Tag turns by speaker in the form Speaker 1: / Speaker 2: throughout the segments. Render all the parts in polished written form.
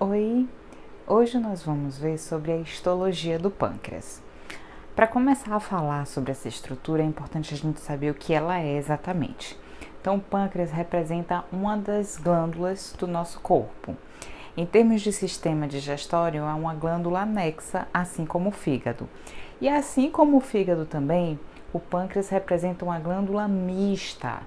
Speaker 1: Oi! Hoje nós vamos ver sobre a histologia do pâncreas. Para começar a falar sobre essa estrutura, é importante a gente saber o que ela é exatamente. Então, o pâncreas representa uma das glândulas do nosso corpo. Em termos de sistema digestório, é uma glândula anexa, assim como o fígado. E assim como o fígado também, o pâncreas representa uma glândula mista.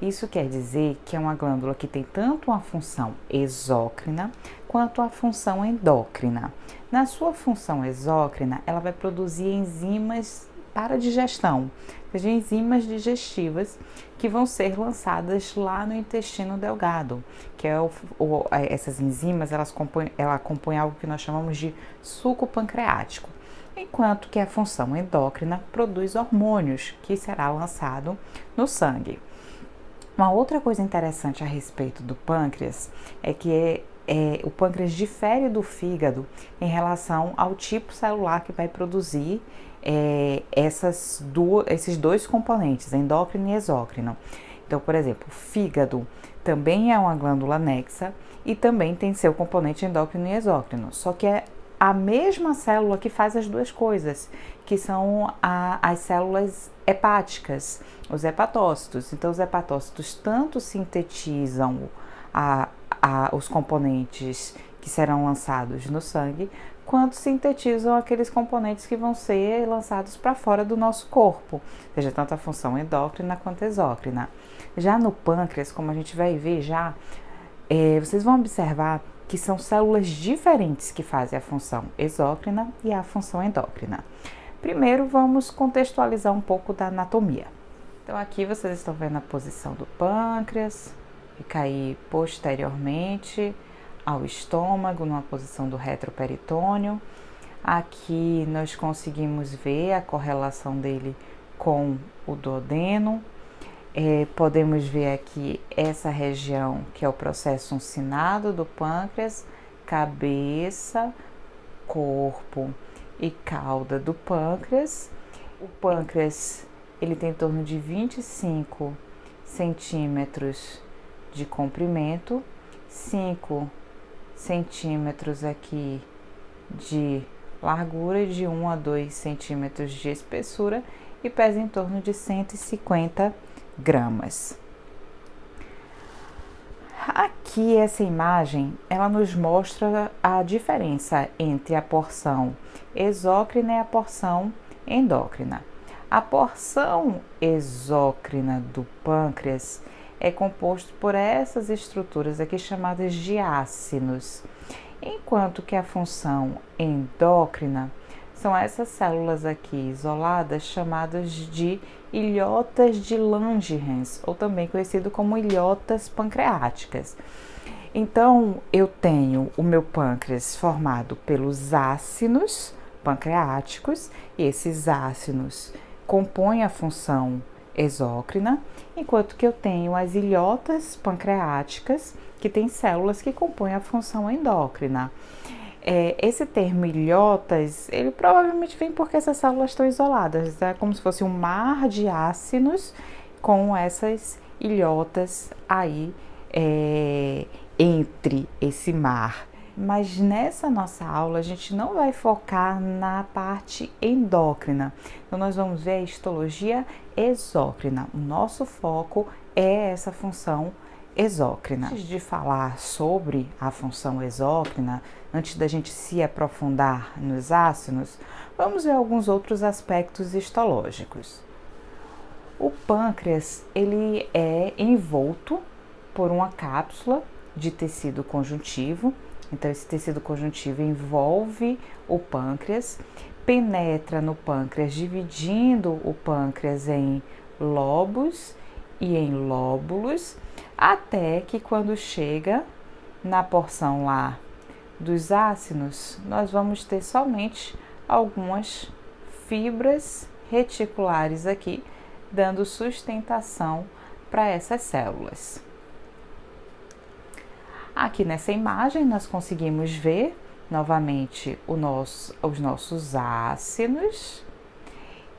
Speaker 1: Isso quer dizer que é uma glândula que tem tanto uma função exócrina quanto a função endócrina. Na sua função exócrina, ela vai produzir enzimas para digestão, ou seja, enzimas digestivas que vão ser lançadas lá no intestino delgado, que é essas enzimas, ela compõe algo que nós chamamos de suco pancreático, enquanto que a função endócrina produz hormônios, que será lançado no sangue. Uma outra coisa interessante a respeito do pâncreas é que o pâncreas difere do fígado em relação ao tipo celular que vai produzir esses dois componentes, endócrino e exócrino. Então, por exemplo, o fígado também é uma glândula anexa e também tem seu componente endócrino e exócrino, só que é a mesma célula que faz as duas coisas, que são as células hepáticas, os hepatócitos. Então, os hepatócitos tanto sintetizam os componentes que serão lançados no sangue, quanto sintetizam aqueles componentes que vão ser lançados para fora do nosso corpo, seja tanto a função endócrina quanto exócrina. Já no pâncreas, como a gente vai ver já, vocês vão observar que são células diferentes que fazem a função exócrina e a função endócrina. Primeiro, vamos contextualizar um pouco da anatomia. Então, aqui vocês estão vendo a posição do pâncreas, fica aí posteriormente ao estômago, numa posição do retroperitônio. Aqui nós conseguimos ver a correlação dele com o duodeno. Podemos ver aqui essa região que é o processo uncinado do pâncreas, cabeça, corpo e cauda do pâncreas. O pâncreas ele tem em torno de 25 centímetros de comprimento, 5 centímetros aqui de largura e de 1 a 2 centímetros de espessura e pesa em torno de 150 gramas. Aqui essa imagem, ela nos mostra a diferença entre a porção exócrina e a porção endócrina. A porção exócrina do pâncreas é composto por essas estruturas aqui chamadas de ácinos, enquanto que a função endócrina são essas células aqui isoladas chamadas de ilhotas de Langerhans, ou também conhecido como ilhotas pancreáticas. Então, eu tenho o meu pâncreas formado pelos ácinos pancreáticos, e esses ácinos compõem a função exócrina, enquanto que eu tenho as ilhotas pancreáticas, que têm células que compõem a função endócrina. Esse termo ilhotas, ele provavelmente vem porque essas células estão isoladas, é como se fosse um mar de ácinos com essas ilhotas aí entre esse mar. Mas nessa nossa aula a gente não vai focar na parte endócrina, então nós vamos ver a histologia exócrina. O nosso foco é essa função exócrina. Antes de falar sobre a função exócrina, antes da gente se aprofundar nos ácinos, vamos ver alguns outros aspectos histológicos. O pâncreas, ele é envolto por uma cápsula de tecido conjuntivo. Então, esse tecido conjuntivo envolve o pâncreas, penetra no pâncreas, dividindo o pâncreas em lobos e em lóbulos, até que quando chega na porção lá dos ácinos, nós vamos ter somente algumas fibras reticulares aqui, dando sustentação para essas células. Aqui nessa imagem nós conseguimos ver novamente os nossos ácinos,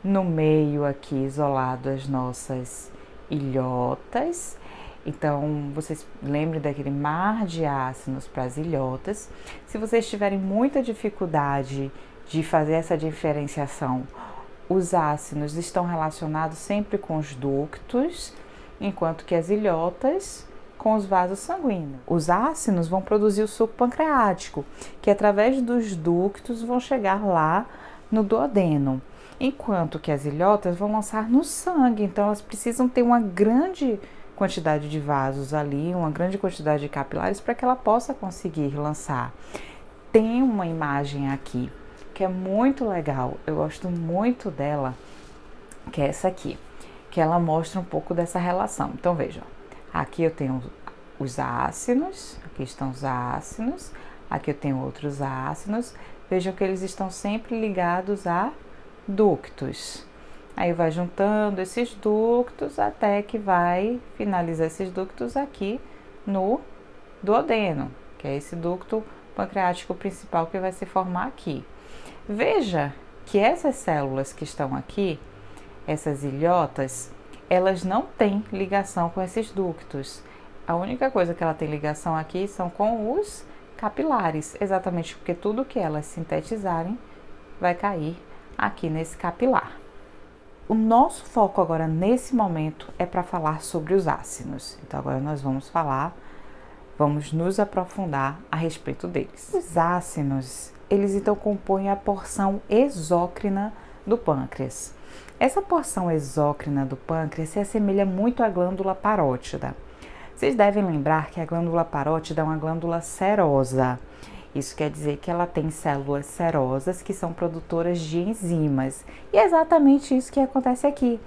Speaker 1: no meio aqui isolado as nossas ilhotas Então, vocês lembrem daquele mar de ácidos para as ilhotas. Se vocês tiverem muita dificuldade de fazer essa diferenciação, os ácidos estão relacionados sempre com os ductos, enquanto que as ilhotas com os vasos sanguíneos. Os ácidos vão produzir o suco pancreático, que através dos ductos vão chegar lá no duodeno, enquanto que as ilhotas vão lançar no sangue. Então elas precisam ter uma grande quantidade de vasos ali, uma grande quantidade de capilares para que ela possa conseguir lançar. Tem uma imagem aqui que é muito legal, eu gosto muito dela, que é essa aqui, que ela mostra um pouco dessa relação. Então vejam, aqui eu tenho os ácidos, aqui estão os ácidos, aqui eu tenho outros ácidos. Vejam que eles estão sempre ligados a ductos. Aí vai juntando esses ductos até que vai finalizar esses ductos aqui no duodeno, que é esse ducto pancreático principal que vai se formar aqui. Veja que essas células que estão aqui, essas ilhotas, elas não têm ligação com esses ductos. A única coisa que ela tem ligação aqui são com os capilares, exatamente porque tudo que elas sintetizarem vai cair aqui nesse capilar. O nosso foco agora nesse momento é para falar sobre os ácidos. Então agora nós vamos nos aprofundar a respeito deles. Os ácidos, eles então compõem a porção exócrina do pâncreas. Essa porção exócrina do pâncreas se assemelha muito à glândula parótida. Vocês devem lembrar que a glândula parótida é uma glândula serosa. Isso quer dizer que ela tem células serosas que são produtoras de enzimas. E é exatamente isso que acontece aqui.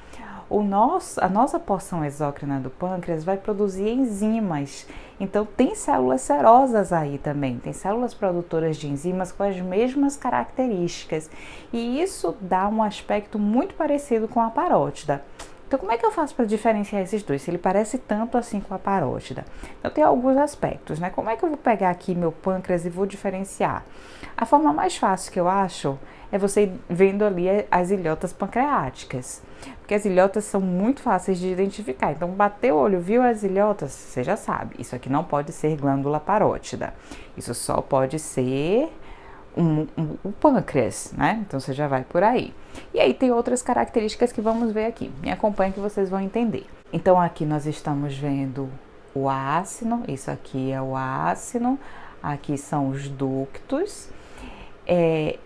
Speaker 1: A nossa porção exócrina do pâncreas vai produzir enzimas. Então, tem células serosas aí também. Tem células produtoras de enzimas com as mesmas características. E isso dá um aspecto muito parecido com a parótida. Então, como é que eu faço para diferenciar esses dois, se ele parece tanto assim com a parótida? Então, tem alguns aspectos, né? Como é que eu vou pegar aqui meu pâncreas e vou diferenciar? A forma mais fácil que eu acho é você vendo ali as ilhotas pancreáticas, porque as ilhotas são muito fáceis de identificar. Então, bateu o olho, viu as ilhotas, você já sabe, isso aqui não pode ser glândula parótida, isso só pode ser o pâncreas, né? Então você já vai por aí. E aí tem outras características que vamos ver aqui. Me acompanhe que vocês vão entender. Então aqui nós estamos vendo o ácido, isso aqui é o ácido, aqui são os ductos.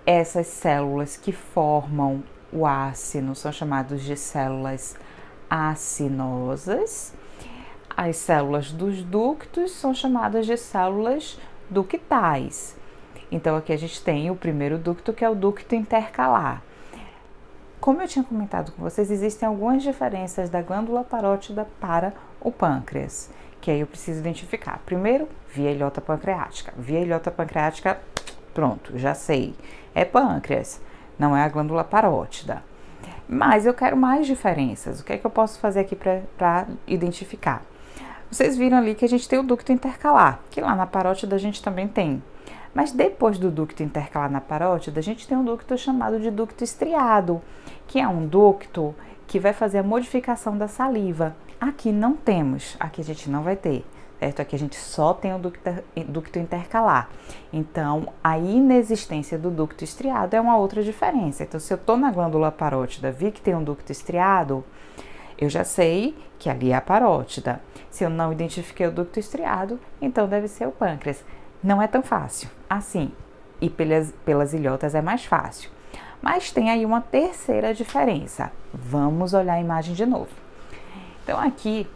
Speaker 1: Essas células que formam o ácido são chamadas de células acinosas. As células dos ductos são chamadas de células ductais. Então, aqui a gente tem o primeiro ducto, que é o ducto intercalar. Como eu tinha comentado com vocês, existem algumas diferenças da glândula parótida para o pâncreas, que aí eu preciso identificar. Primeiro, via ilhota pancreática. Via ilhota pancreática, pronto, já sei. É pâncreas, não é a glândula parótida. Mas eu quero mais diferenças. O que é que eu posso fazer aqui para identificar? Vocês viram ali que a gente tem o ducto intercalar, que lá na parótida a gente também tem. Mas depois do ducto intercalar na parótida, a gente tem um ducto chamado de ducto estriado, que é um ducto que vai fazer a modificação da saliva. Aqui não temos, aqui a gente não vai ter, certo? Aqui a gente só tem o ducto intercalar. Então, a inexistência do ducto estriado é uma outra diferença. Então, se eu estou na glândula parótida, vi que tem um ducto estriado, eu já sei que ali é a parótida. Se eu não identifiquei o ducto estriado, então deve ser o pâncreas. Não é tão fácil assim, e pelas ilhotas é mais fácil. Mas tem aí uma terceira diferença. Vamos olhar a imagem de novo. Então aqui,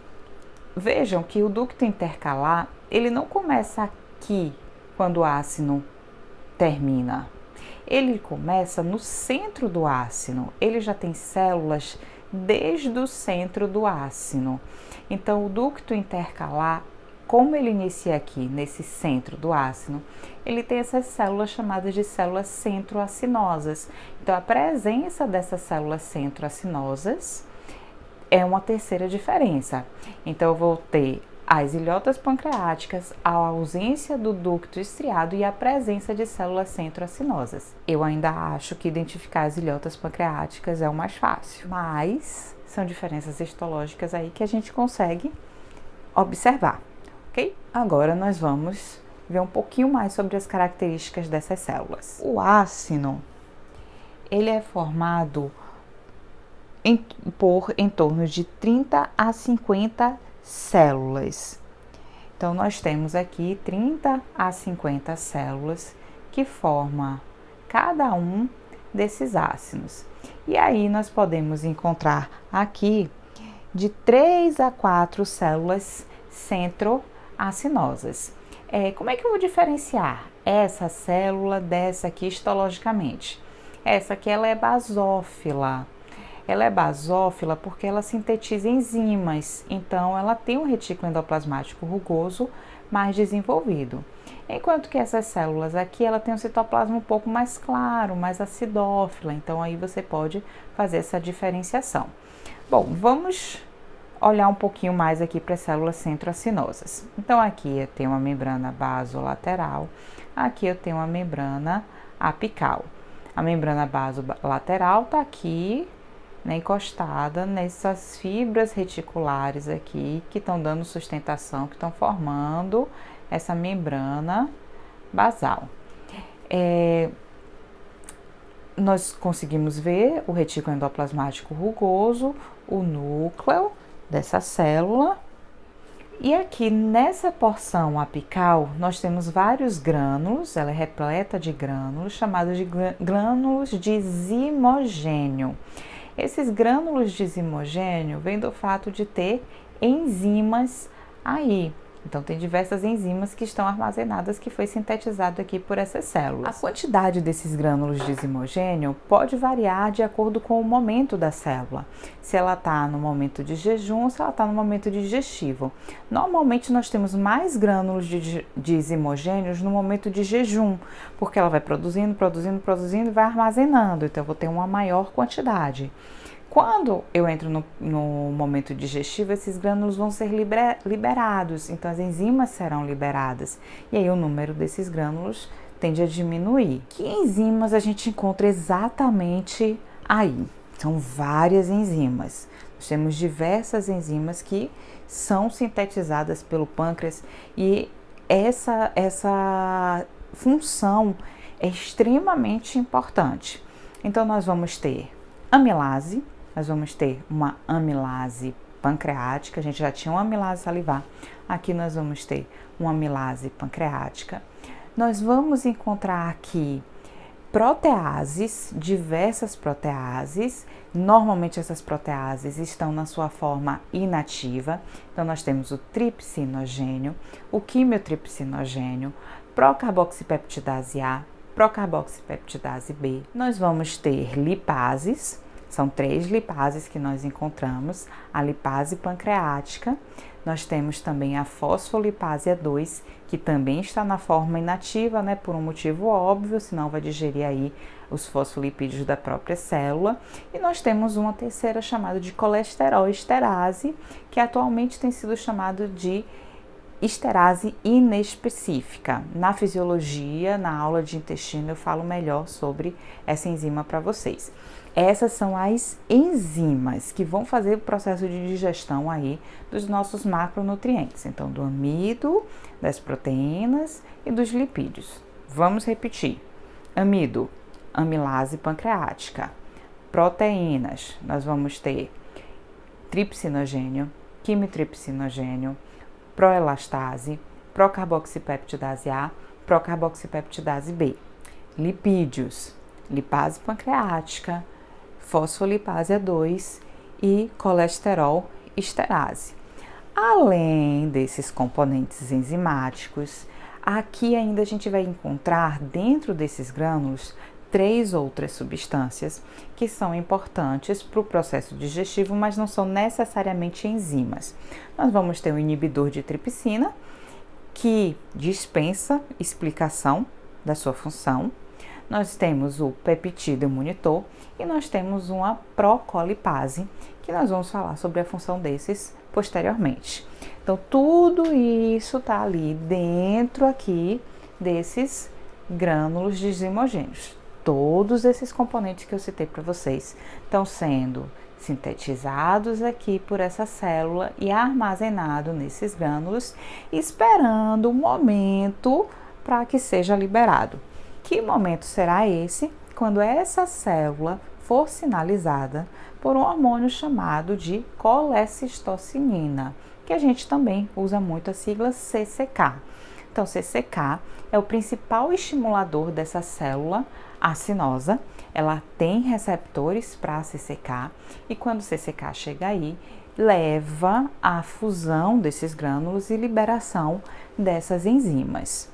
Speaker 1: vejam que o ducto intercalar, ele não começa aqui quando o ácido termina. Ele começa no centro do ácido, ele já tem células desde o centro do ácido. Então o ducto intercalar, como ele inicia aqui nesse centro do ácido, ele tem essas células chamadas de células centroacinosas. Então, a presença dessas células centroacinosas é uma terceira diferença. Então, eu vou ter as ilhotas pancreáticas, a ausência do ducto estriado e a presença de células centroacinosas. Eu ainda acho que identificar as ilhotas pancreáticas é o mais fácil, mas são diferenças histológicas aí que a gente consegue observar, ok? Agora nós vamos ver um pouquinho mais sobre as características dessas células. O ácino, ele é formado por em torno de 30 a 50 células. Então, nós temos aqui 30 a 50 células que formam cada um desses ácidos. E aí, nós podemos encontrar aqui de 3 a 4 células centroacinosas. Como é que eu vou diferenciar essa célula dessa aqui histologicamente? Essa aqui ela é basófila. Ela é basófila porque ela sintetiza enzimas, então ela tem um retículo endoplasmático rugoso mais desenvolvido. Enquanto que essas células aqui, ela tem um citoplasma um pouco mais claro, mais acidófila, então aí você pode fazer essa diferenciação. Bom, vamos olhar um pouquinho mais aqui para as células centroacinosas. Então aqui eu tenho uma membrana basolateral, aqui eu tenho uma membrana apical. A membrana basolateral está aqui, né, encostada nessas fibras reticulares aqui que estão dando sustentação, que estão formando essa membrana basal. Nós conseguimos ver o retículo endoplasmático rugoso, o núcleo dessa célula. E aqui nessa porção apical nós temos vários grânulos, ela é repleta de grânulos, chamados de grânulos de zimogênio. Esses grânulos de zimogênio vêm do fato de ter enzimas aí. Então, tem diversas enzimas que estão armazenadas, que foi sintetizado aqui por essas células. A quantidade desses grânulos de zimogênio pode variar de acordo com o momento da célula. Se ela está no momento de jejum ou se ela está no momento digestivo. Normalmente, nós temos mais grânulos de zimogênios no momento de jejum, porque ela vai produzindo e vai armazenando. Então, eu vou ter uma maior quantidade. Quando eu entro no momento digestivo, esses grânulos vão ser liberados, então as enzimas serão liberadas, e aí o número desses grânulos tende a diminuir. Que enzimas a gente encontra exatamente aí? São várias enzimas. Nós temos diversas enzimas que são sintetizadas pelo pâncreas, e essa função é extremamente importante. Então, nós vamos ter amilase. Nós vamos ter uma amilase pancreática, a gente já tinha uma amilase salivar, aqui nós vamos ter uma amilase pancreática. Nós vamos encontrar aqui proteases, diversas proteases, normalmente essas proteases estão na sua forma inativa, então nós temos o tripsinogênio, o quimiotripsinogênio, procarboxipeptidase A, procarboxipeptidase B. Nós vamos ter lipases. São 3 lipases que nós encontramos, a lipase pancreática, nós temos também a fosfolipase A2, que também está na forma inativa, né, por um motivo óbvio, senão vai digerir aí os fosfolipídios da própria célula, e nós temos uma terceira chamada de colesterol esterase, que atualmente tem sido chamado de esterase inespecífica. Na fisiologia, na aula de intestino, eu falo melhor sobre essa enzima para vocês. Essas são as enzimas que vão fazer o processo de digestão aí dos nossos macronutrientes, então do amido, das proteínas e dos lipídios. Vamos repetir: amido, amilase pancreática; proteínas, nós vamos ter tripsinogênio, quimitripsinogênio, proelastase, procarboxipeptidase A, procarboxipeptidase B. Lipídios, lipase pancreática, fosfolipase A2 e colesterol esterase. Além desses componentes enzimáticos, aqui ainda a gente vai encontrar dentro desses grânulos 3 outras substâncias que são importantes para o processo digestivo, mas não são necessariamente enzimas. Nós vamos ter o inibidor de tripsina, que dispensa explicação da sua função. Nós temos o peptídeo monitor e nós temos uma procolipase, que nós vamos falar sobre a função desses posteriormente. Então, tudo isso está ali dentro aqui desses grânulos de zimogênios. Todos esses componentes que eu citei para vocês estão sendo sintetizados aqui por essa célula e armazenado nesses grânulos, esperando o momento para que seja liberado. Que momento será esse? Quando essa célula for sinalizada por um hormônio chamado de colecistocinina, que a gente também usa muito a sigla CCK. Então, CCK é o principal estimulador dessa célula acinosa. Ela tem receptores para CCK e quando o CCK chega aí, leva à fusão desses grânulos e liberação dessas enzimas.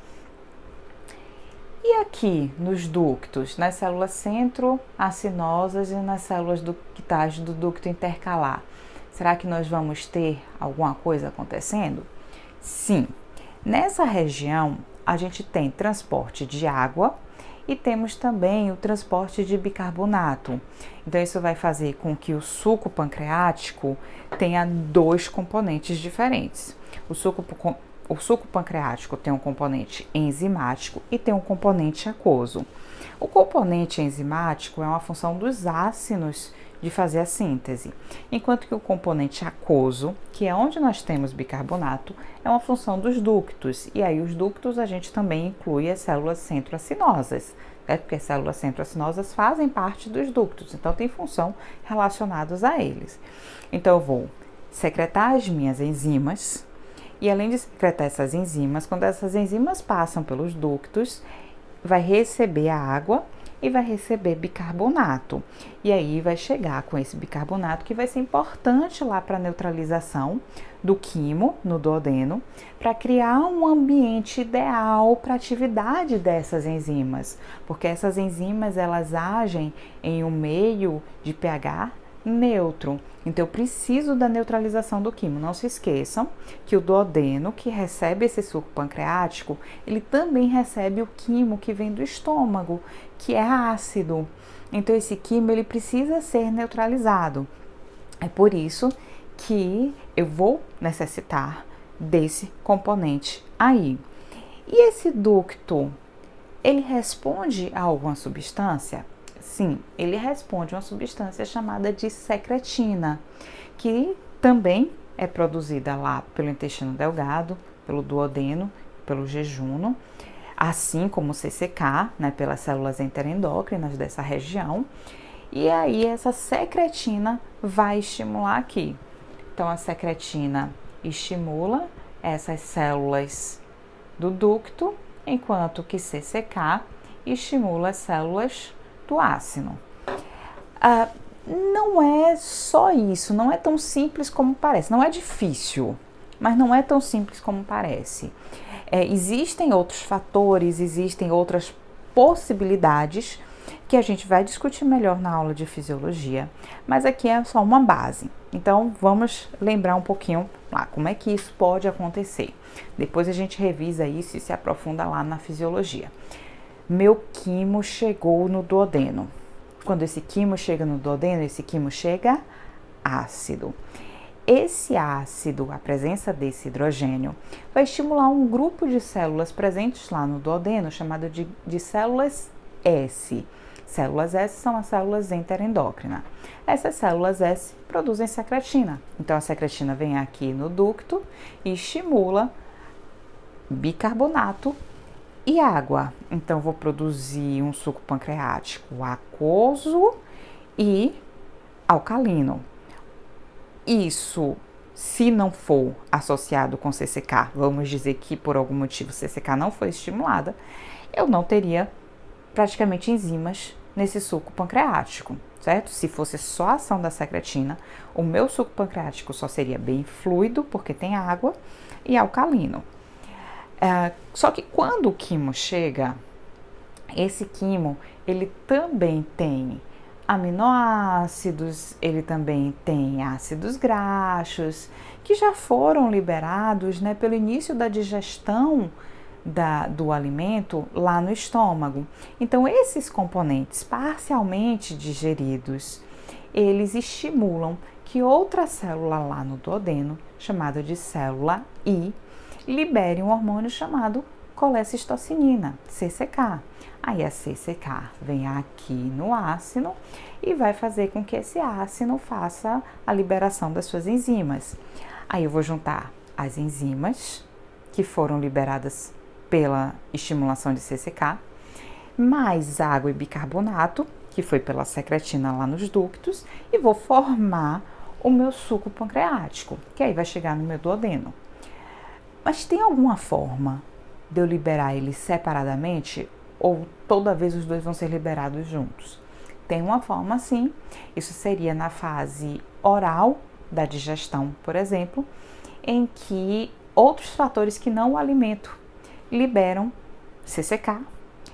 Speaker 1: E aqui nos ductos, nas células centroacinosas e nas células ductais do ducto intercalar, será que nós vamos ter alguma coisa acontecendo? Sim. Nessa região, a gente tem transporte de água e temos também o transporte de bicarbonato. Então, isso vai fazer com que o suco pancreático tenha dois componentes diferentes. O suco pancreático tem um componente enzimático e tem um componente aquoso. O componente enzimático é uma função dos ácidos de fazer a síntese, enquanto que o componente aquoso, que é onde nós temos bicarbonato, é uma função dos ductos. E aí os ductos a gente também inclui as células centroacinosas, certo? Porque as células centroacinosas fazem parte dos ductos, então tem função relacionadas a eles. Então eu vou secretar as minhas enzimas e além de secretar essas enzimas, quando essas enzimas passam pelos ductos, vai receber a água e vai receber bicarbonato. E aí vai chegar com esse bicarbonato que vai ser importante lá para a neutralização do quimo no duodeno, para criar um ambiente ideal para a atividade dessas enzimas, porque essas enzimas elas agem em um meio de pH neutro. Então eu preciso da neutralização do quimo. Não se esqueçam que o duodeno, que recebe esse suco pancreático, ele também recebe o quimo que vem do estômago, que é ácido. Então esse quimo ele precisa ser neutralizado. É por isso que eu vou necessitar desse componente aí. E esse ducto, ele responde a alguma substância? Sim, ele responde a uma substância chamada de secretina, que também é produzida lá pelo intestino delgado, pelo duodeno, pelo jejuno, assim como o CCK, né, pelas células enterendócrinas dessa região. E aí essa secretina vai estimular aqui. Então a secretina estimula essas células do ducto, enquanto que CCK estimula as células do ácido. Não é só isso, não é tão simples como parece. Não é difícil, mas não é tão simples como parece. Existem outros fatores, existem outras possibilidades que a gente vai discutir melhor na aula de fisiologia, mas aqui é só uma base. Então vamos lembrar um pouquinho lá como é que isso pode acontecer. Depois a gente revisa isso e se aprofunda lá na fisiologia. Meu quimo chegou no duodeno. Quando esse quimo chega no duodeno, esse quimo chega ácido. Esse ácido, a presença desse hidrogênio, vai estimular um grupo de células presentes lá no duodeno, chamado de células S. Células S são as células enterendócrinas. Essas células S produzem secretina. Então, a secretina vem aqui no ducto e estimula bicarbonato e água. Então, vou produzir um suco pancreático aquoso e alcalino. Isso, se não for associado com CCK, vamos dizer que por algum motivo CCK não foi estimulada, eu não teria praticamente enzimas nesse suco pancreático, certo? Se fosse só a ação da secretina, o meu suco pancreático só seria bem fluido, porque tem água, e alcalino. Só que quando o quimo chega, esse quimo, ele também tem aminoácidos, ele também tem ácidos graxos, que já foram liberados, né, pelo início da digestão do alimento lá no estômago. Então, esses componentes parcialmente digeridos, eles estimulam que outra célula lá no duodeno, chamada de célula I, libere um hormônio chamado colecistocinina, CCK. Aí a CCK vem aqui no ácido e vai fazer com que esse ácido faça a liberação das suas enzimas. Aí eu vou juntar as enzimas que foram liberadas pela estimulação de CCK, mais água e bicarbonato, que foi pela secretina lá nos ductos, e vou formar o meu suco pancreático, que aí vai chegar no meu duodeno. Mas tem alguma forma de eu liberar ele separadamente ou toda vez os dois vão ser liberados juntos? Tem uma forma sim, isso seria na fase oral da digestão, por exemplo, em que outros fatores que não o alimento liberam CCK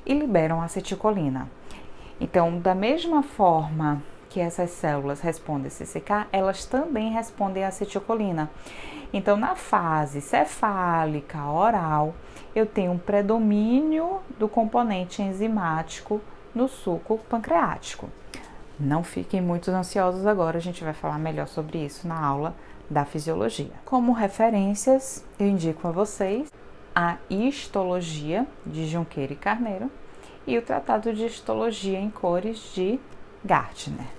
Speaker 1: e liberam acetilcolina. Então, da mesma forma que essas células respondem a CCK, elas também respondem a acetilcolina. Então, na fase cefálica, oral, eu tenho um predomínio do componente enzimático no suco pancreático. Não fiquem muito ansiosos agora, a gente vai falar melhor sobre isso na aula da fisiologia. Como referências, eu indico a vocês a histologia de Junqueira e Carneiro e o Tratado de Histologia em Cores de Gärtner.